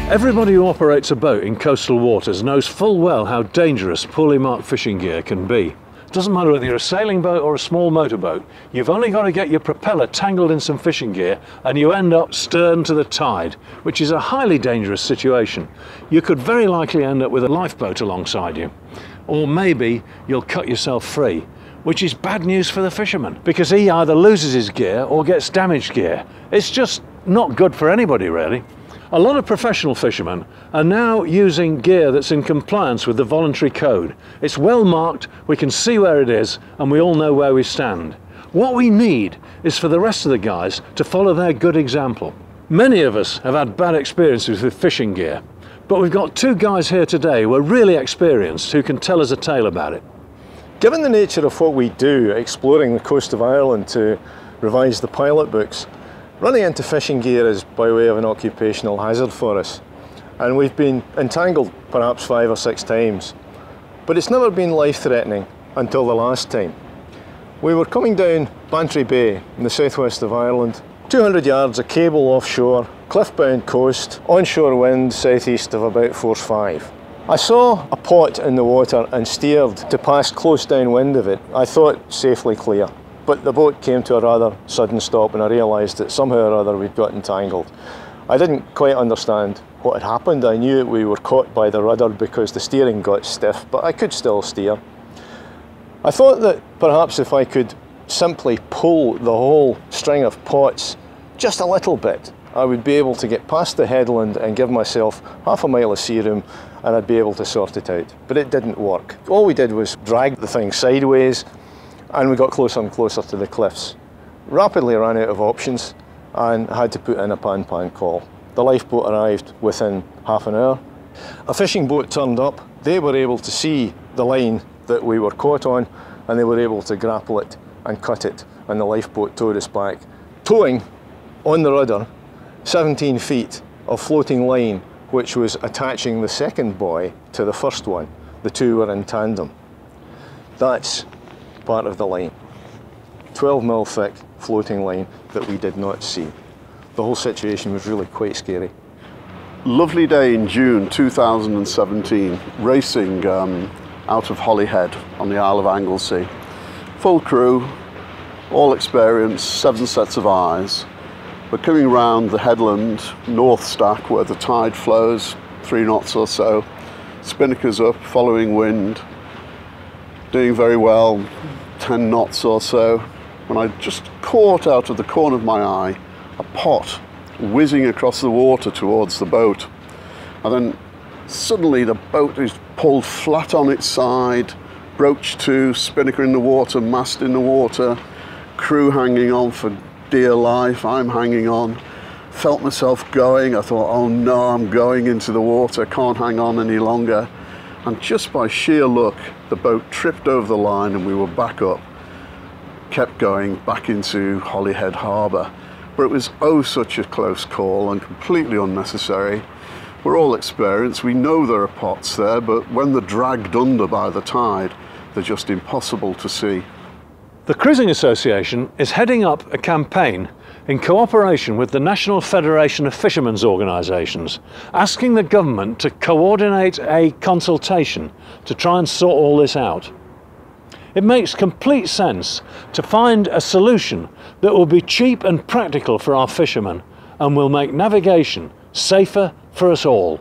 Everybody who operates a boat in coastal waters knows full well how dangerous poorly marked fishing gear can be. It doesn't matter whether you're a sailing boat or a small motorboat, you've only got to get your propeller tangled in some fishing gear and you end up stern to the tide, which is a highly dangerous situation. You could very likely end up with a lifeboat alongside you, or maybe you'll cut yourself free, which is bad news for the fisherman because he either loses his gear or gets damaged gear. It's just not good for anybody really. A lot of professional fishermen are now using gear that's in compliance with the voluntary code. It's well marked, we can see where it is, and we all know where we stand. What we need is for the rest of the guys to follow their good example. Many of us have had bad experiences with fishing gear, but we've got two guys here today who are really experienced who can tell us a tale about it. Given the nature of what we do, exploring the coast of Ireland to revise the pilot books, running into fishing gear is by way of an occupational hazard for us, and we've been entangled perhaps 5 or 6 times, but it's never been life-threatening until the last time. We were coming down Bantry Bay in the southwest of Ireland, 200 yards of cable offshore, cliff-bound coast, onshore wind southeast of about force 5. I saw a pot in the water and steered to pass close downwind of it. I thought safely clear. But the boat came to a rather sudden stop and I realised that somehow or other we'd got entangled. I didn't quite understand what had happened. I knew that we were caught by the rudder because the steering got stiff, but I could still steer. I thought that perhaps if I could simply pull the whole string of pots just a little bit, I would be able to get past the headland and give myself half a mile of sea room and I'd be able to sort it out. But it didn't work. All we did was drag the thing sideways, and we got closer and closer to the cliffs. Rapidly ran out of options and had to put in a pan-pan call. The lifeboat arrived within half an hour. A fishing boat turned up. They were able to see the line that we were caught on and they were able to grapple it and cut it, and the lifeboat towed us back, towing on the rudder 17 feet of floating line which was attaching the second buoy to the first one. The two were in tandem. That's part of the line. 12 mil thick floating line that we did not see. The whole situation was really quite scary. Lovely day in June 2017, racing out of Holyhead on the Isle of Anglesey. Full crew, all experienced, 7 sets of eyes. We're coming round the headland, North Stack, where the tide flows, 3 knots or so. Spinnakers up, following wind. Doing very well, 10 knots or so, when I just caught out of the corner of my eye a pot whizzing across the water towards the boat. And then suddenly the boat is pulled flat on its side, broach to, spinnaker in the water, mast in the water, crew hanging on for dear life, I'm hanging on. Felt myself going, I thought, oh no, I'm going into the water, can't hang on any longer. And just by sheer luck, the boat tripped over the line and we were back up, kept going back into Holyhead Harbour. But it was oh such a close call and completely unnecessary. We're all experienced, we know there are pots there, but when they're dragged under by the tide, they're just impossible to see. The Cruising Association is heading up a campaign in cooperation with the National Federation of Fishermen's Organisations, asking the government to coordinate a consultation to try and sort all this out. It makes complete sense to find a solution that will be cheap and practical for our fishermen and will make navigation safer for us all.